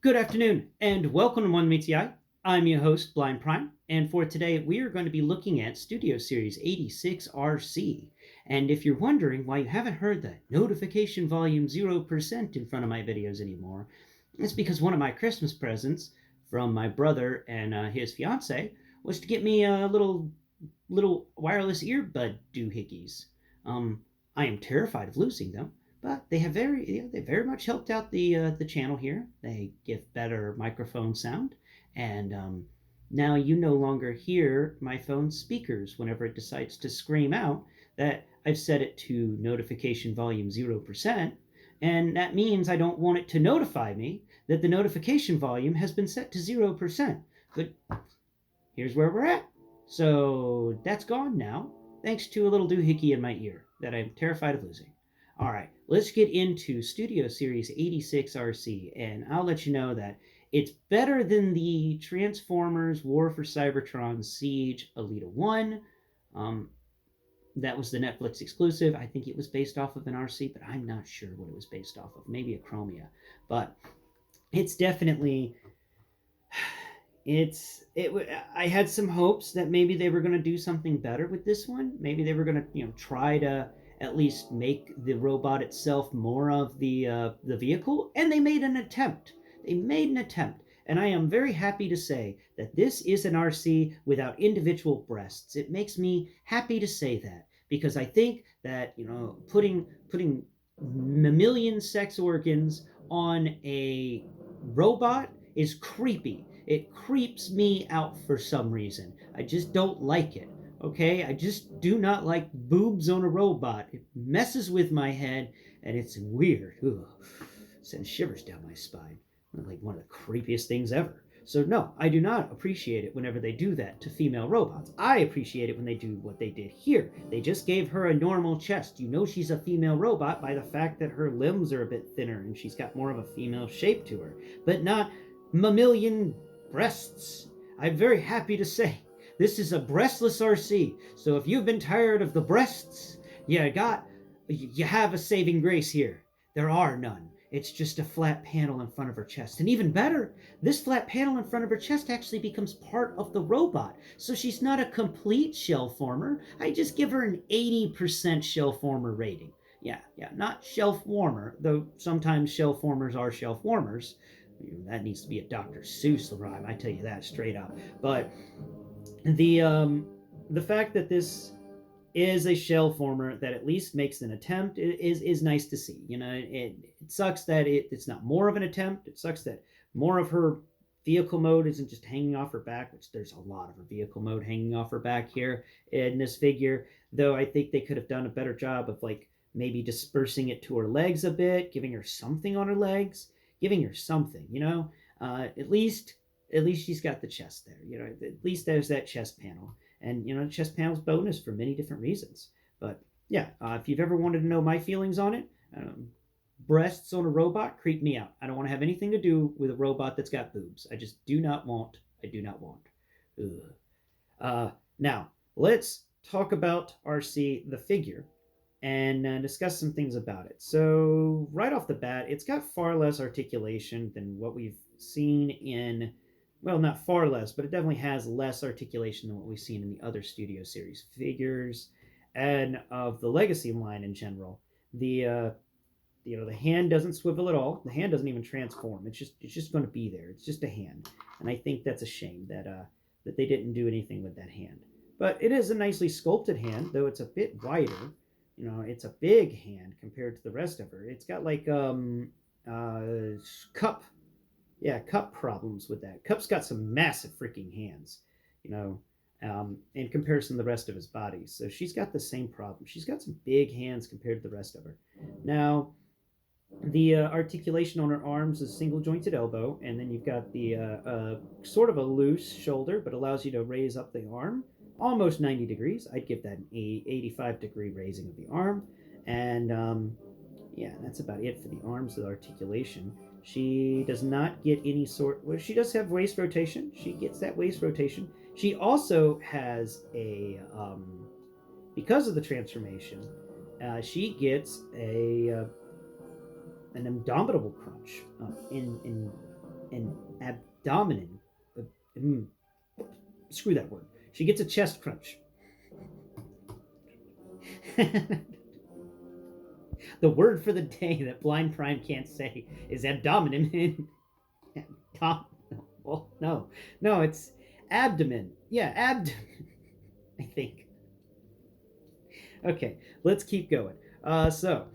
Good afternoon, and welcome to One Meets the Eye. I'm your host, Blind Prime, and for today we are going to be looking at Studio Series 86 RC. And if you're wondering why you haven't heard the notification volume 0% in front of my videos anymore, it's because one of my Christmas presents from my brother and his fiance was to get me a little wireless earbud doohickeys. I am terrified of losing them, but they very much helped out the channel here. They give better microphone sound, and now you no longer hear my phone's speakers whenever it decides to scream out that I've set it to notification volume 0%, and that means I don't want it to notify me that the notification volume has been set to 0%. But here's where we're at. So that's gone now, thanks to a little doohickey in my ear that I'm terrified of losing. All right, let's get into Studio Series 86 RC, and I'll let you know that it's better than the Transformers War for Cybertron Siege Alita 1. Um, that was the Netflix exclusive. I think it was based off of an RC, but I'm not sure what it was based off of. Maybe a Chromia. But it's definitely it I had some hopes that maybe they were going to do something better with this one. Maybe they were going to, try to at least make the robot itself more of the vehicle, and they made an attempt. And I am very happy to say that this is an RC without individual breasts. It makes me happy to say that because I think that, putting mammalian sex organs on a robot is creepy. It creeps me out for some reason. I just don't like it. Okay? I just do not like boobs on a robot. It messes with my head and it's weird. Ugh. Sends shivers down my spine. Like one of the creepiest things ever. So no, I do not appreciate it whenever they do that to female robots. I appreciate it when they do what they did here. They just gave her a normal chest. You know she's a female robot by the fact that her limbs are a bit thinner and she's got more of a female shape to her, but not mammalian breasts. I'm very happy to say this is a breastless RC. So if you've been tired of the breasts, you have a saving grace here. There are none. It's just a flat panel in front of her chest. And even better, this flat panel in front of her chest actually becomes part of the robot. So she's not a complete shell former. I just give her an 80% shell former rating. Yeah, not shelf warmer, though sometimes shell formers are shelf warmers. That needs to be a Dr. Seuss rhyme, I tell you that straight up. But the fact that this is a shell former that at least makes an attempt is nice to see. It sucks that it's not more of an attempt. It sucks that more of her vehicle mode isn't just hanging off her back, which there's a lot of her vehicle mode hanging off her back here in this figure. Though I think they could have done a better job of maybe dispersing it to her legs a bit, giving her something on her legs, giving her something. At least she's got the chest there. At least there's that chest panel. And, chest panel's bonus for many different reasons. But, yeah, if you've ever wanted to know my feelings on it, breasts on a robot creep me out. I don't want to have anything to do with a robot that's got boobs. I just do not want. I do not want. Now, let's talk about RC, the figure, and discuss some things about it. So, right off the bat, it's got far less articulation than what we've seen in, well, not far less, but it definitely has less articulation than what we've seen in the other Studio Series figures and of the Legacy line in general. The hand doesn't swivel at all. The hand doesn't even transform. It's just going to be there. It's just a hand, and I think that's a shame that they didn't do anything with that hand. But it is a nicely sculpted hand, though it's a bit wider. It's a big hand compared to the rest of her. It's got cup Cup problems with that. Cup's got some massive freaking hands, in comparison to the rest of his body. So she's got the same problem. She's got some big hands compared to the rest of her. Now, the articulation on her arms is single jointed elbow, and then you've got the sort of a loose shoulder, but allows you to raise up the arm almost 90 degrees. I'd give that an 85-degree raising of the arm. And that's about it for the arms of the articulation. She does not get any sort. Well, she does have waist rotation. She gets that waist rotation. She also has because of the transformation, she gets an indomitable crunch in an abdomen. Uh, mm, Screw that word. She gets a chest crunch. The word for the day that Blind Prime can't say is abdomen. Well, no, no, it's abdomen. Yeah, abdomen. I think. Okay, let's keep going. So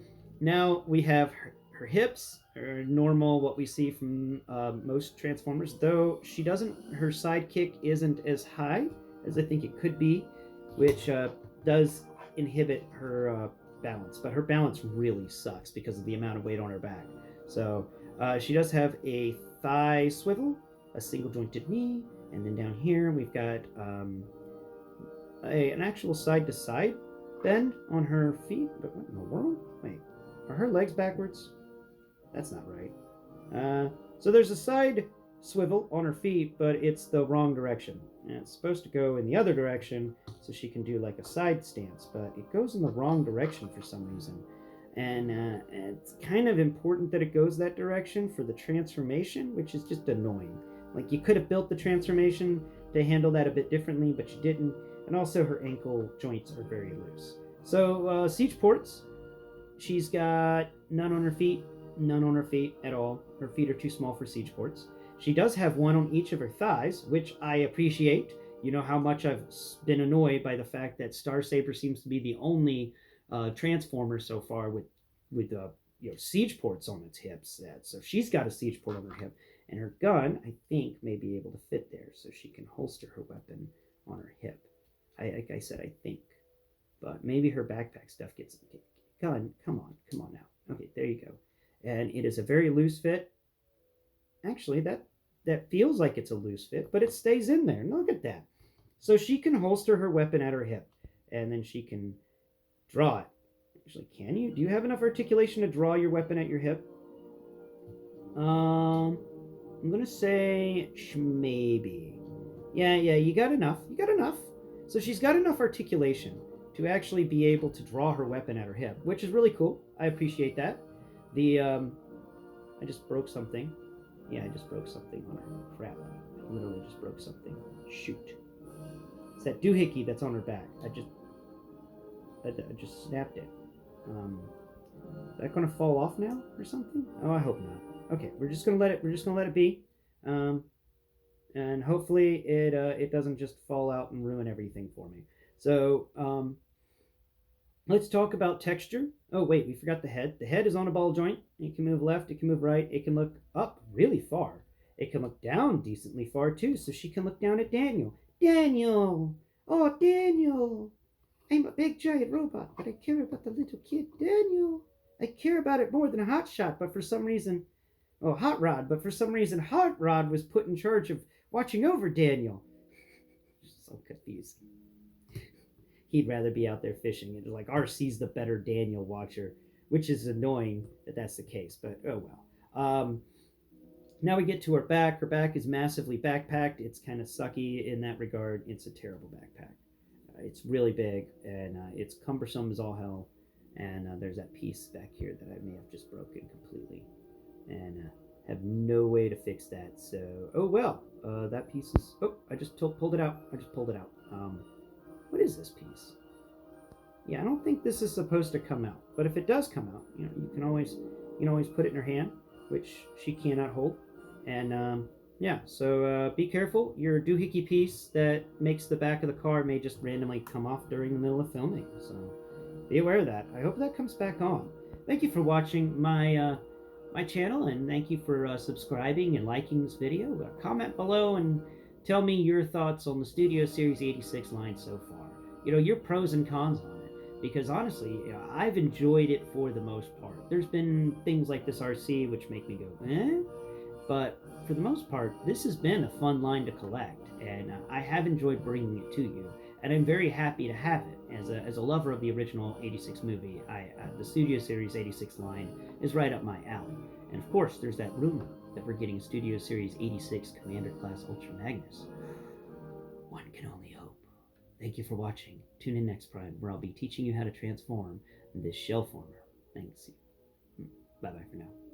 now we have her hips, her normal, what we see from most Transformers, though she doesn't, her sidekick isn't as high as I think it could be, which does inhibit her balance. But her balance really sucks because of the amount of weight on her back. So she does have a thigh swivel, a single jointed knee, and then down here we've got an actual side to side bend on her feet. But what in the world? Wait, are her legs backwards? That's not right. So there's a side swivel on her feet, but it's the wrong direction. And it's supposed to go in the other direction so she can do like a side stance, but it goes in the wrong direction for some reason. And it's kind of important that it goes that direction for the transformation, which is just annoying. Like, you could have built the transformation to handle that a bit differently, but you didn't. And also her ankle joints are very loose. So siege ports, she's got none on her feet, none on her feet at all. Her feet are too small for siege ports. She does have one on each of her thighs, which I appreciate. You know how much I've been annoyed by the fact that Starsaber seems to be the only Transformer so far with siege ports on its hips. So she's got a siege port on her hip, and her gun I think may be able to fit there, so she can holster her weapon on her hip. Like I said, I think, but maybe her backpack stuff gets. Gun, come on now. Okay, there you go. And it is a very loose fit. Actually, that feels like it's a loose fit, but it stays in there. Look at that. So she can holster her weapon at her hip, and then she can draw it. Actually, can you? Do you have enough articulation to draw your weapon at your hip? I'm gonna say maybe. Yeah, you got enough. You got enough. So she's got enough articulation to actually be able to draw her weapon at her hip, which is really cool. I appreciate that. I just broke something. Yeah, I just broke something on her. Crap. I literally just broke something. Shoot. It's that doohickey that's on her back. I just snapped it. Is that gonna fall off now or something? Oh, I hope not. Okay, we're just gonna let it be. And hopefully it doesn't just fall out and ruin everything for me. So let's talk about texture. Oh wait, we forgot the head. The head is on a ball joint. It can move left, it can move right, it can look up really far. It can look down decently far too, so she can look down at Daniel. Daniel! Oh, Daniel! I'm a big giant robot, but I care about the little kid. Daniel! I care about it more than a hot shot, but for some reason... Oh, Hot Rod, but for some reason Hot Rod was put in charge of watching over Daniel. So confusing. He'd rather be out there fishing. It's like Arcee's the better Daniel watcher, which is annoying that that's the case, but oh well. Now we get to her back. Her back is massively backpacked. It's kind of sucky in that regard. It's a terrible backpack. It's really big, and it's cumbersome as all hell. And there's that piece back here that I may have just broken completely. And have no way to fix that. So, oh well, that piece is. Oh, I just pulled it out. What is this piece? Yeah, I don't think this is supposed to come out. But if it does come out, you can always put it in her hand, which she cannot hold. And yeah, so be careful. Your doohickey piece that makes the back of the car may just randomly come off during the middle of filming. So be aware of that. I hope that comes back on. Thank you for watching my channel, and thank you for subscribing and liking this video. Comment below and tell me your thoughts on the Studio Series 86 line so far. Your pros and cons on it, because honestly, I've enjoyed it for the most part. There's been things like this Arcee which make me go, eh? But for the most part, this has been a fun line to collect, and I have enjoyed bringing it to you, and I'm very happy to have it. As a lover of the original 86 movie, the Studio Series 86 line is right up my alley. And of course, there's that rumor that we're getting Studio Series 86 Commander Class Ultra Magnus. One can only hope. Thank you for watching. Tune in next Prime, where I'll be teaching you how to transform this shell former. Thanks. Bye-bye for now.